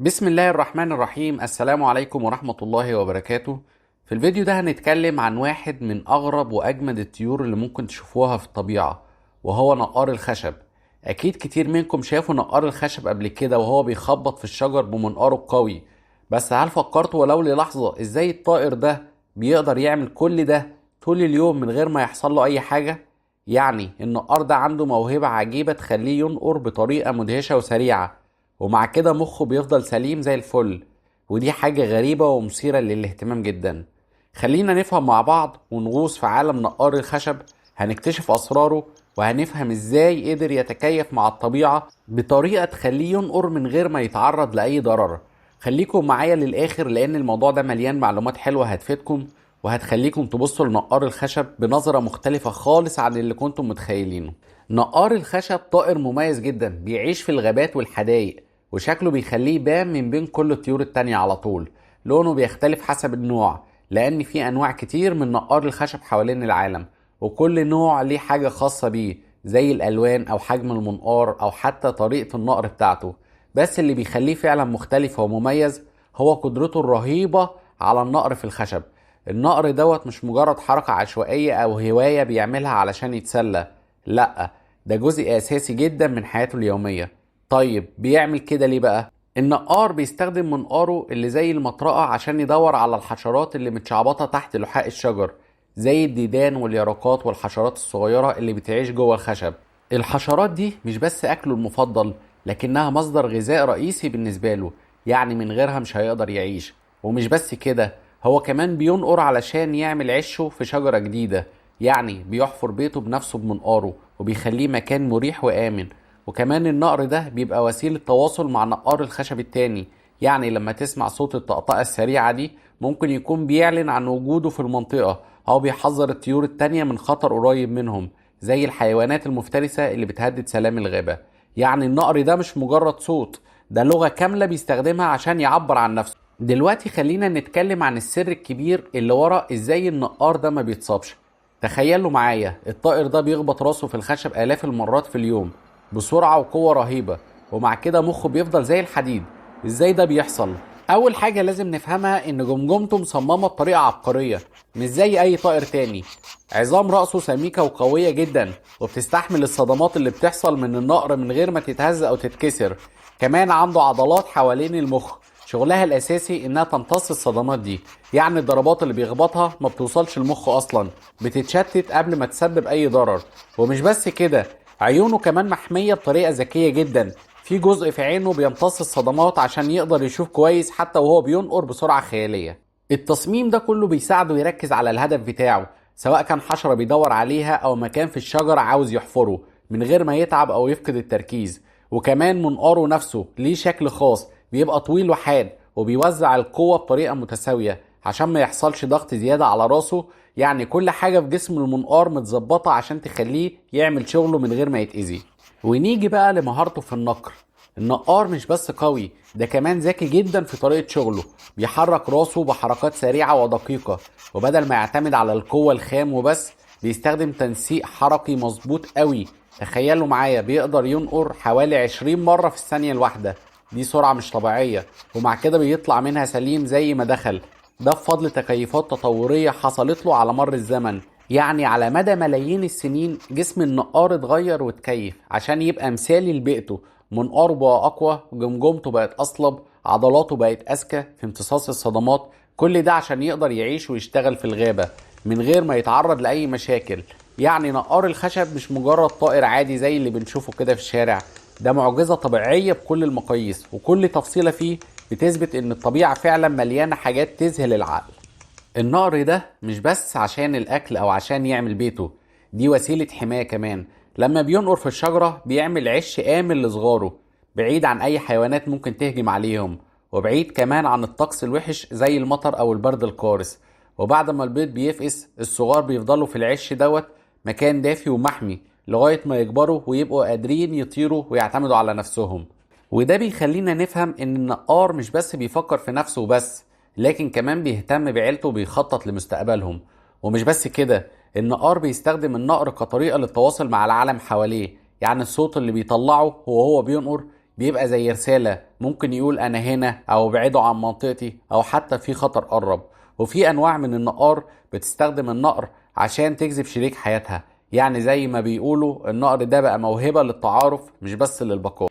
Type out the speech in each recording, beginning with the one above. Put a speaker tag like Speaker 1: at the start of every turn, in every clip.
Speaker 1: بسم الله الرحمن الرحيم. السلام عليكم ورحمة الله وبركاته. في الفيديو ده هنتكلم عن واحد من أغرب وأجمد الطيور اللي ممكن تشوفوها في الطبيعة، وهو نقار الخشب. أكيد كتير منكم شافوا نقار الخشب قبل كده وهو بيخبط في الشجر بمنقاره القوي. بس هل فكرتوا ولو للحظة إزاي الطائر ده بيقدر يعمل كل ده طول اليوم من غير ما يحصل له أي حاجة؟ يعني النقار ده عنده موهبة عجيبة تخليه ينقر بطريقة مدهشة وسريعة، ومع كده مخه بيفضل سليم زي الفل. ودي حاجة غريبة ومثيرة للاهتمام جدا. خلينا نفهم مع بعض ونغوص في عالم نقار الخشب، هنكتشف أسراره وهنفهم ازاي قدر يتكيف مع الطبيعة بطريقة تخليه ينقر من غير ما يتعرض لأي ضرر. خليكم معايا للآخر لأن الموضوع ده مليان معلومات حلوة هتفيدكم وهتخليكم تبصوا لنقار الخشب بنظرة مختلفة خالص عن اللي كنتم متخيلينه. نقار الخشب طائر مميز جدا، بيعيش في الغابات والحدائق، وشكله بيخليه يبان من بين كل الطيور التانية على طول. لونه بيختلف حسب النوع، لأن في أنواع كتير من نقار الخشب حوالين العالم، وكل نوع ليه حاجة خاصة بيه زي الألوان أو حجم المنقار أو حتى طريقة النقر بتاعته. بس اللي بيخليه فعلا مختلف ومميز هو قدرته الرهيبة على النقر في الخشب. النقر دوت مش مجرد حركة عشوائية أو هواية بيعملها علشان يتسلى، لأ، ده جزء أساسي جدا من حياته اليومية. طيب بيعمل كده ليه بقى؟ النقار بيستخدم منقاره اللي زي المطرقة عشان يدور على الحشرات اللي متشعبطة تحت لحاء الشجر، زي الديدان واليرقات والحشرات الصغيرة اللي بتعيش جوه الخشب. الحشرات دي مش بس أكله المفضل، لكنها مصدر غذاء رئيسي بالنسبة له، يعني من غيرها مش هيقدر يعيش. ومش بس كده، هو كمان بينقر علشان يعمل عشه في شجرة جديدة، يعني بيحفر بيته بنفسه بمنقاره وبيخليه مكان مريح وآمن. وكمان النقر ده بيبقى وسيلة تواصل مع نقار الخشب التاني، يعني لما تسمع صوت الطقطقة السريعة دي ممكن يكون بيعلن عن وجوده في المنطقة أو بيحذر الطيور التانية من خطر قريب منهم، زي الحيوانات المفترسة اللي بتهدد سلام الغابة. يعني النقر ده مش مجرد صوت، ده لغة كاملة بيستخدمها عشان يعبر عن نفسه. دلوقتي خلينا نتكلم عن السر الكبير اللي ورا ازاي النقار ده ما بيتصابش. تخيلوا معايا الطائر ده بيخبط راسه في الخشب آلاف المرات في اليوم بسرعة وقوة رهيبة، ومع كده مخه بيفضل زي الحديد. ازاي ده بيحصل؟ اول حاجة لازم نفهمها ان جمجمته مصممة بطريقة عبقرية، مش زي اي طائر تاني. عظام رأسه سميكة وقوية جدا وبتستحمل الصدمات اللي بتحصل من النقر من غير ما تتهز او تتكسر. كمان عنده عضلات حوالين المخ شغلها الاساسي انها تمتص الصدمات دي، يعني الضربات اللي بيخبطها ما بتوصلش المخ اصلا، بتتشتت قبل ما تسبب اي ضرر. ومش بس كده، عيونه كمان محمية بطريقة ذكية جدا، في جزء في عينه بيمتص الصدمات عشان يقدر يشوف كويس حتى وهو بينقر بسرعة خيالية. التصميم ده كله بيساعده يركز على الهدف بتاعه، سواء كان حشرة بيدور عليها أو مكان في الشجرة عاوز يحفره، من غير ما يتعب أو يفقد التركيز. وكمان منقاره نفسه ليه شكل خاص، بيبقى طويل وحاد وبيوزع القوة بطريقة متساوية عشان ما يحصلش ضغط زيادة على راسه. يعني كل حاجة في جسم المنقار متظبطة عشان تخليه يعمل شغله من غير ما يتأذي. ونيجي بقى لمهارته في النقر. النقار مش بس قوي، ده كمان ذكي جدا في طريقة شغله، بيحرك راسه بحركات سريعة ودقيقة، وبدل ما يعتمد على القوة الخام وبس بيستخدم تنسيق حركي مظبوط قوي. تخيلوا معايا بيقدر ينقر حوالي 20 مرة في الثانية الواحدة، دي سرعة مش طبيعية، ومع كده بيطلع منها سليم زي ما دخل. ده بفضل تكيفات تطورية حصلت له على مر الزمن، يعني على مدى ملايين السنين جسم النقار اتغير واتكيف عشان يبقى مثالي لبيئته. منقاره بقى أقوى، جمجمته بقت أصلب، عضلاته بقت أذكى في امتصاص الصدمات، كل ده عشان يقدر يعيش ويشتغل في الغابة من غير ما يتعرض لأي مشاكل. يعني نقار الخشب مش مجرد طائر عادي زي اللي بنشوفه كده في الشارع، ده معجزة طبيعية بكل المقاييس، وكل تفصيلة فيه بتثبت ان الطبيعة فعلا مليانة حاجات تذهل العقل. النقر ده مش بس عشان الاكل او عشان يعمل بيته، دي وسيلة حماية كمان. لما بينقر في الشجرة بيعمل عش آمن لصغاره، بعيد عن اي حيوانات ممكن تهجم عليهم، وبعيد كمان عن الطقس الوحش زي المطر او البرد القارس. وبعد ما البيض بيفقس الصغار بيفضلوا في العش دوت، مكان دافي ومحمي، لغاية ما يكبروا ويبقوا قادرين يطيروا ويعتمدوا على نفسهم. وده بيخلينا نفهم ان النقار مش بس بيفكر في نفسه بس، لكن كمان بيهتم بعيلته وبيخطط لمستقبلهم. ومش بس كده، النقار بيستخدم النقر كطريقة للتواصل مع العالم حواليه، يعني الصوت اللي بيطلعه وهو بينقر بيبقى زي رسالة، ممكن يقول أنا هنا أو ابعدوا عن منطقتي أو حتى في خطر قرب. وفي أنواع من النقار بتستخدم النقر عشان تجذب شريك حياتها، يعني زي ما بيقولوا النقر ده بقى موهبة للتعارف مش بس للبقاء.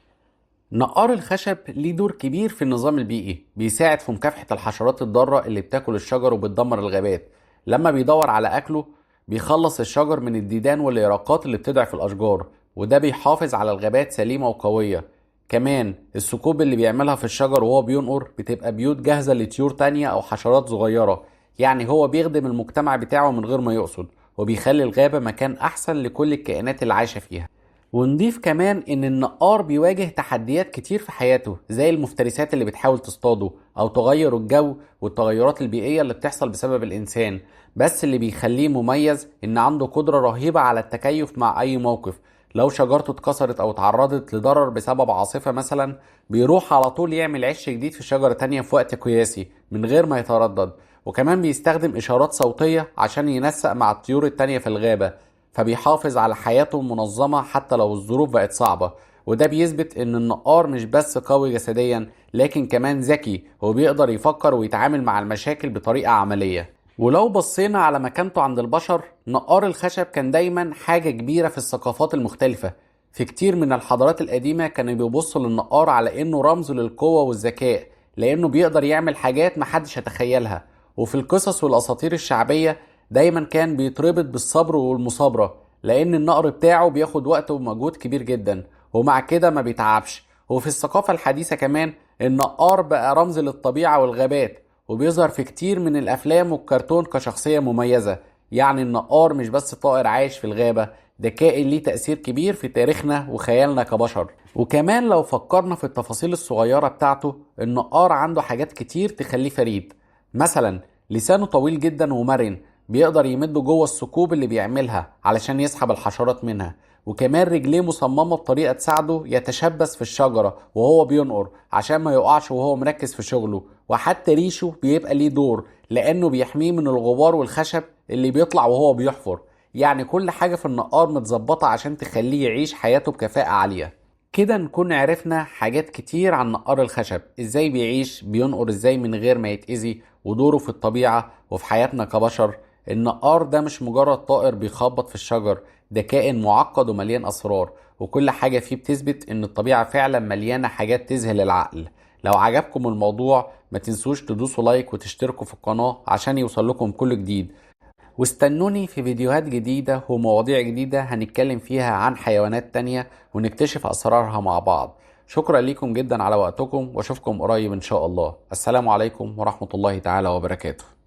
Speaker 1: نقار الخشب ليه دور كبير في النظام البيئي، بيساعد في مكافحة الحشرات الضارة اللي بتاكل الشجر وبتدمر الغابات. لما بيدور على أكله بيخلص الشجر من الديدان واليرقات اللي بتضعف الأشجار، وده بيحافظ على الغابات سليمة وقوية. كمان الثقوب اللي بيعملها في الشجر وهو بينقر بتبقى بيوت جاهزة لطيور تانية أو حشرات صغيرة، يعني هو بيخدم المجتمع بتاعه من غير ما يقصد، وبيخلي الغابة مكان أحسن لكل الكائنات اللي عايشة فيها. ونضيف كمان ان النقار بيواجه تحديات كتير في حياته، زي المفترسات اللي بتحاول تصطاده او تغير الجو والتغيرات البيئية اللي بتحصل بسبب الانسان. بس اللي بيخليه مميز ان عنده قدرة رهيبة على التكيف مع اي موقف. لو شجرته اتكسرت او اتعرضت لضرر بسبب عاصفة مثلا، بيروح على طول يعمل عش جديد في شجرة تانية في وقت قياسي من غير ما يتردد. وكمان بيستخدم اشارات صوتية عشان ينسق مع الطيور التانية في الغابة، فبيحافظ على حياته منظمة حتى لو الظروف بقت صعبة. وده بيثبت ان النقار مش بس قوي جسديا، لكن كمان ذكي وبيقدر يفكر ويتعامل مع المشاكل بطريقة عملية. ولو بصينا على مكانته عند البشر، نقار الخشب كان دايما حاجة كبيرة في الثقافات المختلفة. في كتير من الحضارات القديمة كانوا بيبصوا للنقار على انه رمز للقوة والذكاء، لانه بيقدر يعمل حاجات محدش يتخيلها. وفي القصص والاساطير الشعبية دايما كان بيتربط بالصبر والمصابرة، لان النقر بتاعه بياخد وقت ومجهود كبير جدا، ومع كده ما بيتعبش. وفي الثقافة الحديثة كمان النقار بقى رمز للطبيعة والغابات، وبيظهر في كتير من الافلام والكرتون كشخصية مميزة. يعني النقار مش بس طائر عايش في الغابة، ده كائن ليه تأثير كبير في تاريخنا وخيالنا كبشر. وكمان لو فكرنا في التفاصيل الصغيرة بتاعته، النقار عنده حاجات كتير تخليه فريد. مثلا لسانه طويل جدا ومرن، بيقدر يمد جوه الثقوب اللي بيعملها علشان يسحب الحشرات منها. وكمان رجليه مصممة بطريقة تساعده يتشبث في الشجرة وهو بينقر عشان ما يقعش وهو مركز في شغله. وحتى ريشه بيبقى ليه دور، لأنه بيحميه من الغبار والخشب اللي بيطلع وهو بيحفر. يعني كل حاجة في النقار متظبطة عشان تخليه يعيش حياته بكفاءة عالية. كده نكون عرفنا حاجات كتير عن نقار الخشب، ازاي بيعيش، بينقر ازاي من غير ما يتأذي، ودوره في الطبيعة وفي حياتنا كبشر. النقار ده مش مجرد طائر بيخبط في الشجر، ده كائن معقد ومليان أسرار، وكل حاجة فيه بتثبت ان الطبيعة فعلا مليانة حاجات تذهل العقل. لو عجبكم الموضوع ما تنسوش تدوسوا لايك وتشتركوا في القناة عشان يوصل لكم كل جديد. واستنوني في فيديوهات جديدة ومواضيع جديدة هنتكلم فيها عن حيوانات تانية ونكتشف أسرارها مع بعض. شكرا لكم جدا على وقتكم، واشوفكم قريب إن شاء الله. السلام عليكم ورحمة الله تعالى وبركاته.